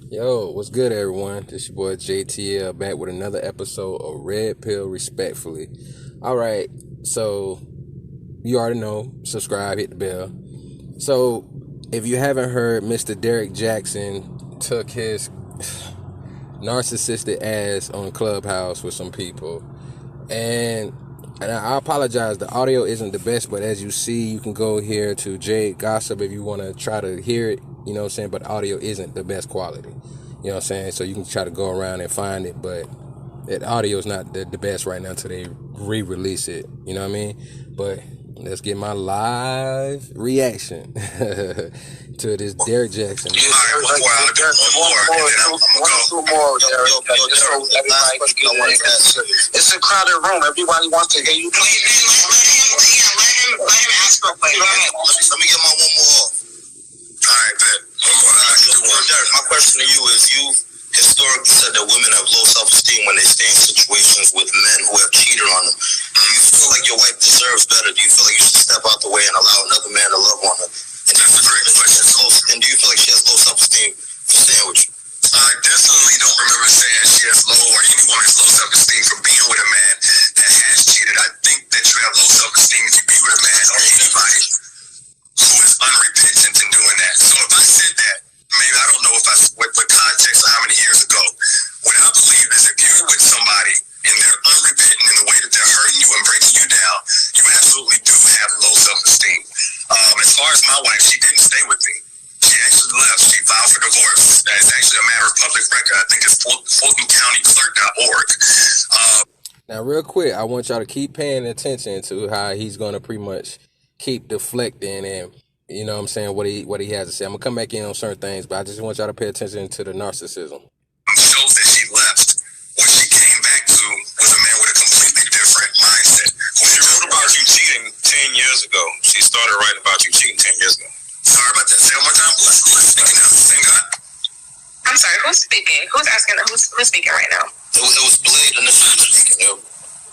Yo, what's good, everyone? This your boy JTL back with another episode of Red Pill Respectfully. All right, so you already know, subscribe, hit the bell. So, if you haven't heard, Mr. Derek Jackson took his narcissistic ass on Clubhouse with some people, and I apologize, the audio isn't the best, but as you see, you can go here to Jade Gossip if you want to try to hear it, you know what I'm saying, but the audio isn't the best quality, you know what I'm saying, so you can try to go around and find it, but the audio is not the best right now until they re-release it, you know what I mean, but let's get my live reaction to this Derek Jackson. All right, one more, and then I'm gonna go. Two more, it's a crowded room. Everybody wants to hear you. Let him ask for a question. Let me get my one more. All right, bet. One more. Derek, my question to you is, you historically said that women have low self-esteem when they stay in situations with men who have cheated on them. Do you feel like your wife deserves better? Do you feel like you should step out the way and allow another man to love on her? And that's a great question. And do you feel like she has low self-esteem for staying with you? I definitely don't remember saying she has low or anyone has low self-esteem for being with a man that has cheated. I think that you have low self-esteem if you be with a man or anybody who is unrepentant in doing that. So if I said that, maybe I don't know if I with context of how many years ago. What I believe is if you're with somebody and they're unrepentant in the way that they're hurting you and breaking you down, you absolutely do have low self-esteem. As far as my wife, she didn't stay with me. She actually left. She filed for divorce. It's actually a matter of public record. I think it's FultonCountyClerk.org. Now, real quick, I want y'all to keep paying attention to how he's going to pretty much keep deflecting and, you know what I'm saying, what he has to say. I'm going to come back in on certain things, but I just want y'all to pay attention to the narcissism. Shows that she left. What she came back to was a man with a completely different mindset. When she wrote about you cheating 10 years ago, she started writing about you cheating 10 years ago. Sorry about that. Say it one more time. Who's speaking now? Same guy? I'm sorry, who's speaking? Who's asking? Who's speaking right now? It was Blade initially speaking.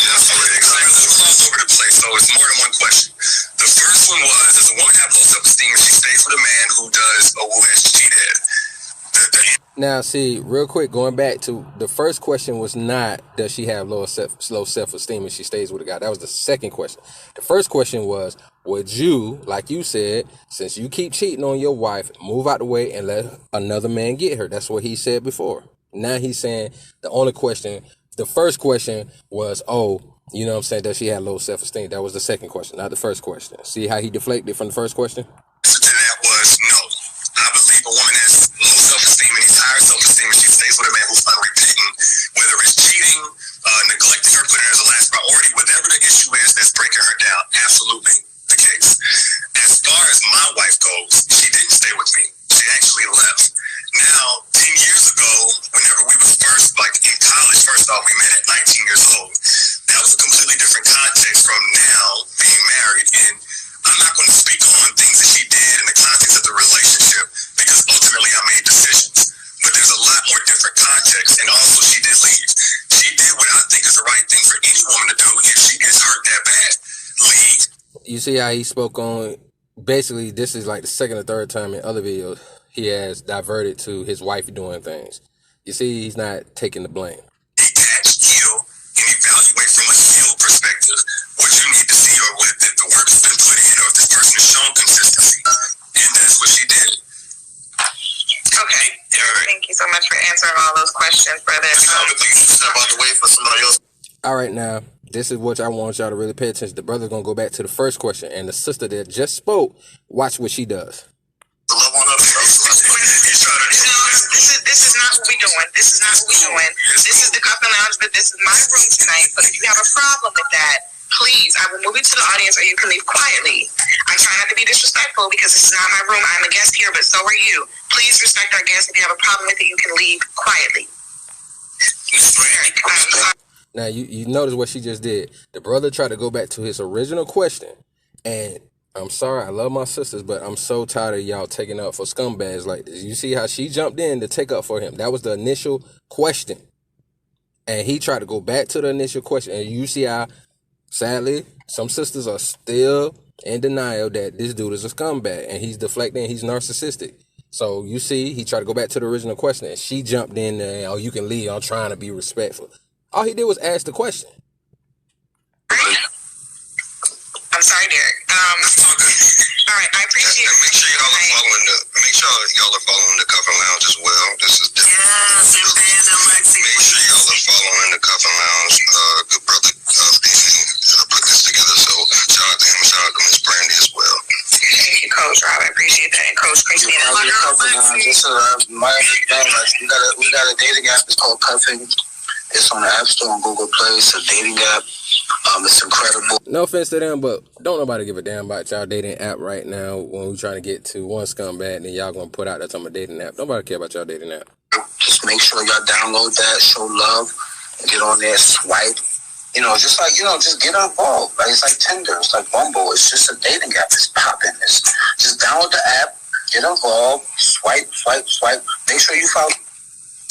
Yeah, so it's all over the place, so it's more than one question. The first one was, does a woman have low self-esteem if she stays with a man who does or who has cheated? Now, see, real quick, going back to the first question was not, does she have low self-esteem if she stays with a guy? That was the second question. The first question was, would you, like you said, since you keep cheating on your wife, move out the way and let another man get her? That's what he said before. Now he's saying the first question was, you know what I'm saying, does she have low self-esteem? That was the second question, not the first question. See how he deflected from the first question? The answer to that was no. I believe a woman has low self-esteem and needs higher self-esteem if she stays with a man who's unrepentant, whether it's cheating, neglecting her, putting her as a last priority, whatever the issue is that's breaking her down. Absolutely the case. As far as my wife goes, she didn't stay with me. She actually left. Now, 10 years ago, whenever we was first, like in college, first off, we met at 19 years old. That was a completely different context from now being married. And I'm not going to speak on things that she did in the context of the relationship because ultimately I made decisions. But there's a lot more different context. And also, she did leave. She did what I think is the right thing for any woman to do if she gets hurt that bad. Leave. You see how he spoke on, basically, this is like the second or third time in other videos he has diverted to his wife doing things. You see, he's not taking the blame. Detach, heal, and evaluate from a healed perspective what you need to see or what the work has been put in or if this person has shown consistency. And that's what she did. Okay. Thank you so much for answering all those questions, brother. Step out the way for somebody else. All right, now, this is what I want y'all to really pay attention. The brother's going to go back to the first question, and the sister that just spoke, watch what she does. Love on others. This is not what we're doing. This is not what we're doing. This is the Cuffin Lounge, but this is my room tonight. But if you have a problem with that, please, I will move you to the audience or you can leave quietly. I'm trying not to be disrespectful because this is not my room. I'm a guest here, but so are you. Please respect our guests. If you have a problem with it, you can leave quietly. Now, you notice what she just did. The brother tried to go back to his original question, and I'm sorry, I love my sisters, but I'm so tired of y'all taking up for scumbags like this. You see how she jumped in to take up for him. That was the initial question. And he tried to go back to the initial question. And you see how, sadly, some sisters are still in denial that this dude is a scumbag. And he's deflecting, he's narcissistic. So you see, he tried to go back to the original question, and she jumped in there. Oh, you can leave. I'm trying to be respectful. All he did was ask the question. I'm sorry, Derek. All right, I appreciate it. Make sure y'all are following the Cuffing Lounge as well. This is different. Make sure y'all are following the Cuffing Lounge. Good brother put this together. So shout out to him, shout out to Miss Brandy as well. Thank you, Coach Rob. I appreciate that. And Coach Christina. This is my thing. Like, we got a dating app. It's called Cuffing. It's on the App Store and Google Play. It's a dating app. It's incredible. No offense to them, but don't nobody give a damn about y'all dating app right now when we trying to get to one scumbag and then y'all gonna put out that I'm a dating app. Nobody care about y'all dating app. Just make sure y'all download that, show love, get on there, swipe. Just get involved. Like, it's like Tinder, it's like Bumble. It's just a dating app. It's popping. Just download the app, get involved, swipe. Make sure you follow.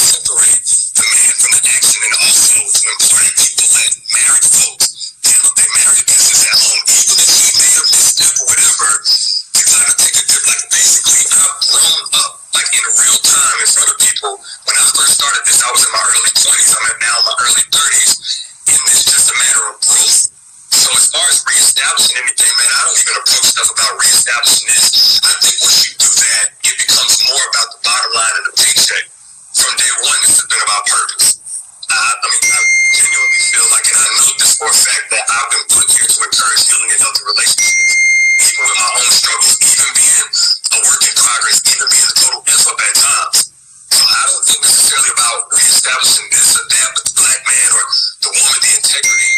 Separate the man from the action, and also to imply people let married folks handle their married business at home, even if he made a misstep or whatever. To kind of take a dip, like basically I've grown up like in real time in front of people. When I first started this, I was in my early 20s. I'm now in my early 30s, and it's just a matter of growth. So as far as reestablishing anything, man, I don't even approach stuff about reestablishing this. I think once you do that, it becomes more about the bottom line of the paycheck. From day one, this has been about purpose. I genuinely feel like, and I know this for a fact, that I've been put here to encourage healing and healthy relationships, even with my own struggles, even being a work in progress, even being a total F up at times. So I don't think necessarily about reestablishing this or that, but the black man or the woman, the integrity.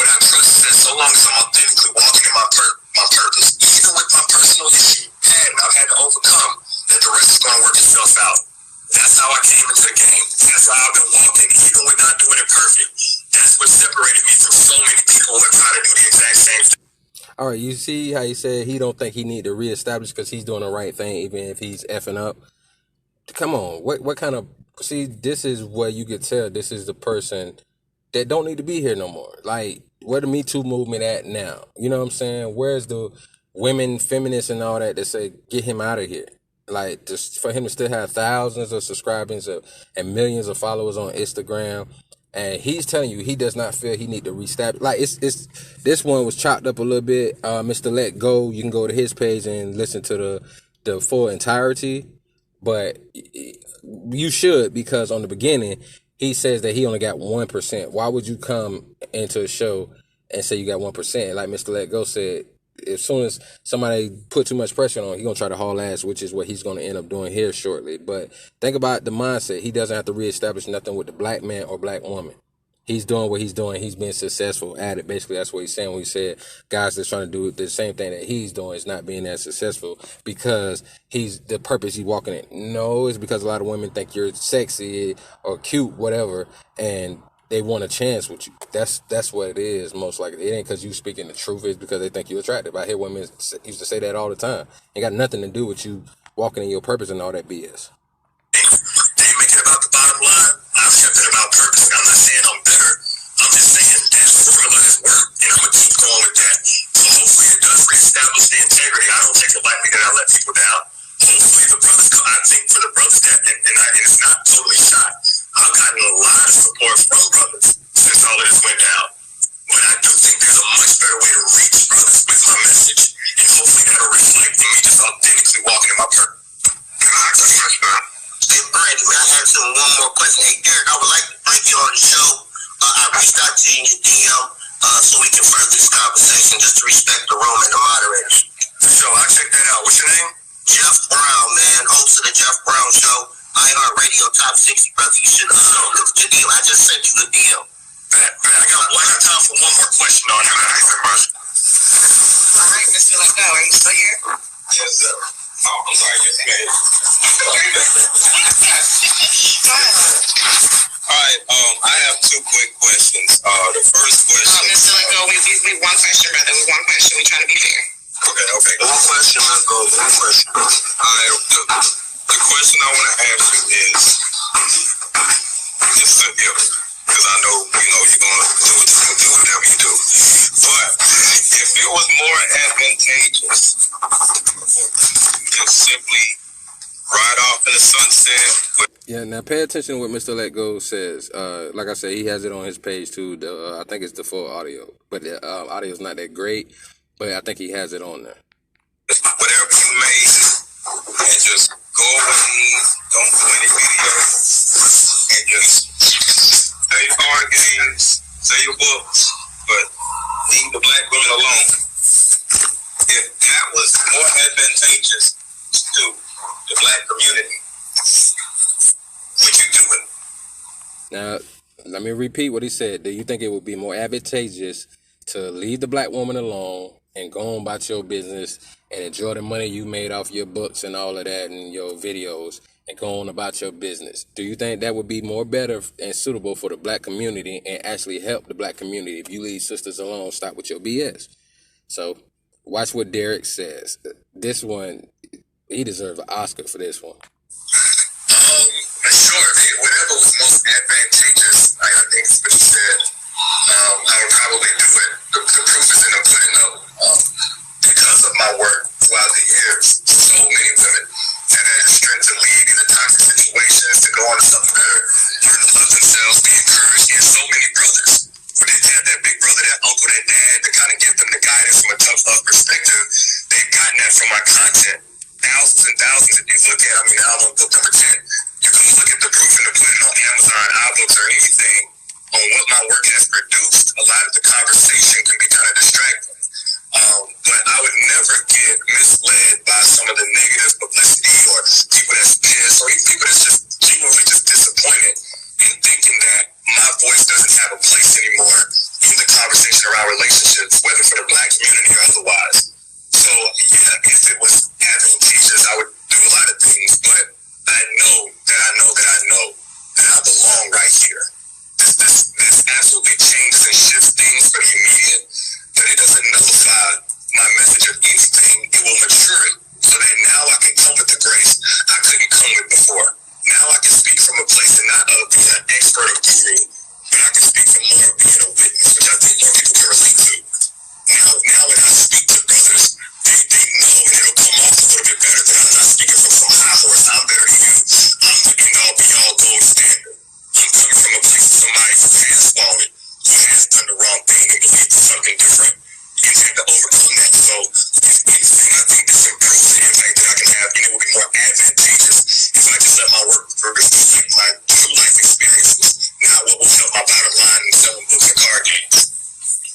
What I trust is that so long as I'm authentically walking in my purpose, even with my personal issue, and I've had to overcome, that the rest is going to work itself out. That's how I came into the game. That's how I've been walking, even with not doing it perfect. That's what separated me from so many people who are trying to do the exact same thing. All right, you see how he said he don't think he need to reestablish because he's doing the right thing, even if he's effing up. Come on, what kind of... See, this is where you could tell this is the person that don't need to be here no more. Like, where the Me Too movement at now? You know what I'm saying? Where's the women, feminists and all that say, get him out of here? Like, just for him to still have thousands of subscribers and millions of followers on Instagram, and he's telling you he does not feel he need to reestablish. Like, it's this one was chopped up a little bit. Mr. Let Go, you can go to his page and listen to the full entirety, but you should, because on the beginning he says that he only got 1%. Why would you come into a show and say you got 1%? Like Mr. Let Go said, as soon as somebody put too much pressure on him, he's going to try to haul ass, which is what he's going to end up doing here shortly. But think about the mindset. He doesn't have to reestablish nothing with the black man or black woman. He's doing what he's doing. He's been successful at it. Basically, that's what he's saying when he said guys that's trying to do the same thing that he's doing is not being as successful because he's the purpose he's walking in. No, it's because a lot of women think you're sexy or cute, whatever, and they want a chance with you. That's what it is, most likely. It ain't because you speaking the truth. It's because they think you're attractive. I hear women used to say that all the time. It got nothing to do with you walking in your purpose and all that BS. They make it about the bottom line. I've kept it about purpose. I'm not saying I'm better. I'm just saying that formula has worked, and I'm going to keep going with that. So hopefully it does reestablish the integrity. I don't take it lightly that I let people down. Hopefully the brothers, I think for the brothers that, and it's not totally shot, I've gotten a lot of support from brothers since all of this went down. But I do think there's a much better way to reach brothers with my message, and hopefully that'll reflect in me just authentically walking in my purpose. Hey, Brandy, may I ask you one more question? Hey, Derek, I would like to bring you on the show. I reached out to you in your DM so we can further this conversation, just to respect the room and the moderators. For sure, I'll check that out. What's your name? Jeff Brown, man, host of the Jeff Brown Show, iHeartRadio Top 60, brother. You should look at your DM. I just sent you the DM. I got time for one more question on that. All right, Mr. Let Go, are you still here? Yes, sir. Oh, I'm sorry, yes, ma'am. All right, I have two quick questions. The first question... Mr. Let Go, we one question, brother. We one question. We try to be fair. Okay. One question, let's go. One question. All right, the question I want to ask you is simple, because I know, you're going to do whatever you do. But if it was more advantageous than simply ride off in the sunset. Yeah, now pay attention to what Mr. Let Go says. Like I said, he has it on his page too. I think it's the full audio, but the audio is not that great. But I think he has it on there. Whatever you make, and just go away. Don't do any videos, and just play card games, say your books, but leave the black women alone. If that was more advantageous to the black community, would you do it? Now, let me repeat what he said. Do you think it would be more advantageous to leave the black woman alone and go on about your business and enjoy the money you made off your books and all of that and your videos and go on about your business? Do you think that would be more better and suitable for the black community and actually help the black community if you leave sisters alone, stop with your BS? So watch what Derek says. This one, he deserves an Oscar for this one. Sure, whatever was most advantageous, I think is what you said. I would probably do it. The proof is in the pudding, though. Because of my work throughout the years, so many women have had the strength to leave either toxic situations, to go on to something better, learn to love themselves, be encouraged. And so many brothers who didn't have that big brother, that uncle, that dad to kind of give them the guidance from a tough love perspective. They've gotten that from my content. Thousands and thousands. If you look at, now I'm on book number 10. You can look at the proof and the pudding on Amazon, iBooks, or anything on what my work has produced. A lot of the conversation can be kind of distracting. But I would never get misled by some of the negative publicity or people that's pissed or even people that's just genuinely just disappointed in thinking that my voice doesn't have a place anymore in the conversation around relationships, whether for the black community or otherwise. So, yeah, if it was advantageous, I would do a lot of things, but I know that I belong right here. This absolutely changes and shifts things for the immediate, but it doesn't nullify my message of anything. It will mature it so that now I can come with the grace I couldn't come with before. Now I can speak from a place and not of being an expert or guru, but I can speak from more of being a witness, which I think more people can relate to. Now when I speak to brothers, they know, and it'll come off a little bit better that I'm not speaking from some high horse. I'm better than you. I'm the end-all be-all gold standard. I'm coming from a place of somebody who has fallen, who has done the wrong thing and believed in something different and had to overcome that. So if anything, I think this improves the impact that I can have, and it will be more advantageous if I just let my work reflect my true life experiences, not what will help my bottom line in selling books and card games.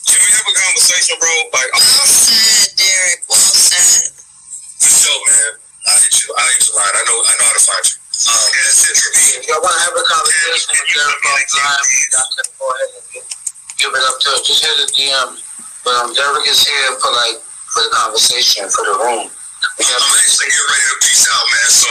Can we have a conversation, bro? Like, well said, Derek. Well said. For sure, man. I hit you line. I know how to find you. That's it for me. If y'all want to have a conversation with Derek offline, y'all can go ahead and give it up to him. Just hit his DM. But Derek is here for the conversation, for the room. I'm actually getting ready to peace out, man. So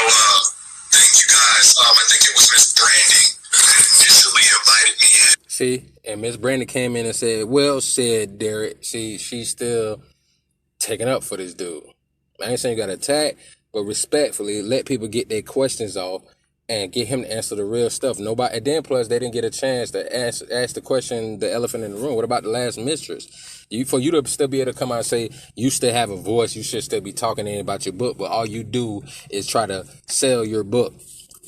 thank you guys. I think it was Miss Brandy that initially invited me in. See, and Miss Brandy came in and said, well said, Derek. See, she's still taking up for this dude. I ain't saying you got to attack, but respectfully, let people get their questions off and get him to answer the real stuff. Nobody, and then plus they didn't get a chance to ask the question, the elephant in the room. What about the last mistress? For you to still be able to come out and say you still have a voice, you should still be talking in about your book, but all you do is try to sell your book.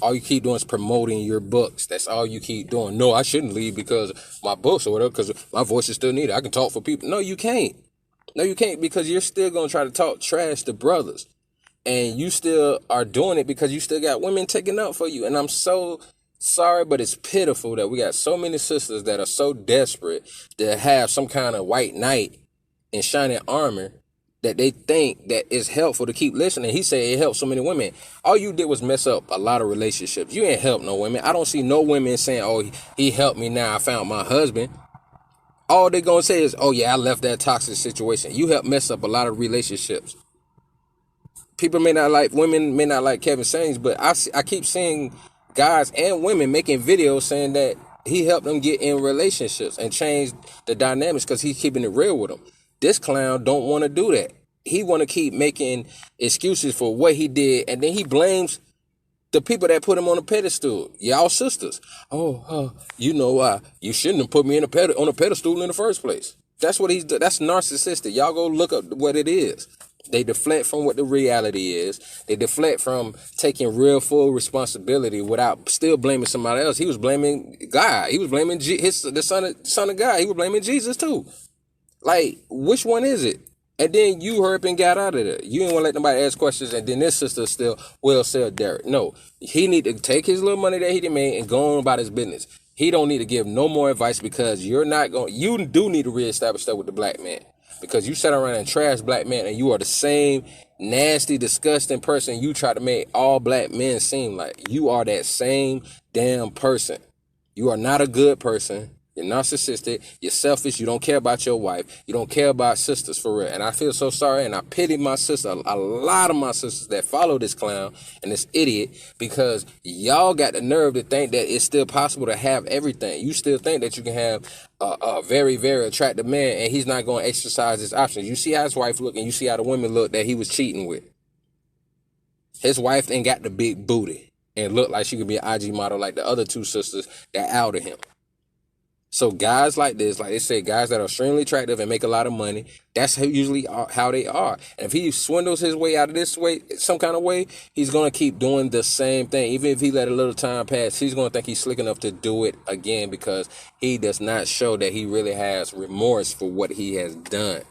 All you keep doing is promoting your books. That's all you keep doing. No, I shouldn't leave because my books or whatever, because my voice is still needed. I can talk for people. No, you can't. No, you can't, because you're still going to try to talk trash to brothers. And you still are doing it because you still got women taking up for you. And I'm so sorry, but it's pitiful that we got so many sisters that are so desperate to have some kind of white knight in shining armor that they think that it's helpful to keep listening. He said it helped so many women. All you did was mess up a lot of relationships. You ain't helped no women. I don't see no women saying, oh, he helped me now I found my husband. All they gonna say is, oh yeah, I left that toxic situation. You helped mess up a lot of relationships. Women may not like Kevin Samuels, but I keep seeing guys and women making videos saying that he helped them get in relationships and change the dynamics because he's keeping it real with them. This clown don't want to do that. He want to keep making excuses for what he did, and then he blames the people that put him on a pedestal. Y'all sisters. You know why? You shouldn't have put me on a pedestal in the first place. That's what he's doing. That's narcissistic. Y'all go look up what it is. They deflect from what the reality is. They deflect from taking real full responsibility without still blaming somebody else. He was blaming God. He was blaming the son of God. He was blaming Jesus too. Like, which one is it? And then you hurry up and got out of there. You didn't want to let nobody ask questions, and then this sister still will sell Derek. No, he need to take his little money that he done made and go on about his business. He don't need to give no more advice because you do need to reestablish that with the black man. Because you sat around and trash black men, and you are the same nasty, disgusting person you try to make all black men seem like. You are that same damn person. You are not a good person. You're narcissistic. You're selfish. You don't care about your wife. You don't care about sisters for real. And I feel so sorry, and I pity my sister, a lot of my sisters that follow this clown and this idiot, because y'all got the nerve to think that it's still possible to have everything. You still think that you can have a very, very attractive man, and he's not going to exercise his options. You see how his wife look, and you see how the women look that he was cheating with. His wife ain't got the big booty and look like she could be an IG model like the other two sisters that outed him. So guys like this, like they say, guys that are extremely attractive and make a lot of money, that's usually how they are. And if he swindles his way out of this way, some kind of way, he's going to keep doing the same thing. Even if he let a little time pass, he's going to think he's slick enough to do it again because he does not show that he really has remorse for what he has done.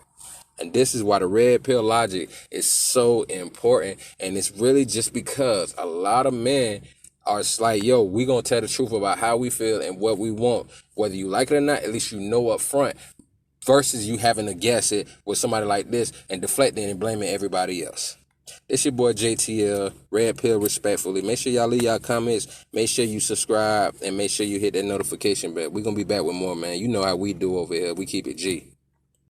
And this is why the red pill logic is so important. And it's really just because a lot of men are like, yo, we gonna tell the truth about how we feel and what we want. Whether you like it or not, at least you know up front. Versus you having to guess it with somebody like this and deflecting and blaming everybody else. It's your boy JTL, Red Pill Respectfully. Make sure y'all leave y'all comments. Make sure you subscribe and make sure you hit that notification bell. We're gonna be back with more, man. You know how we do over here. We keep it G.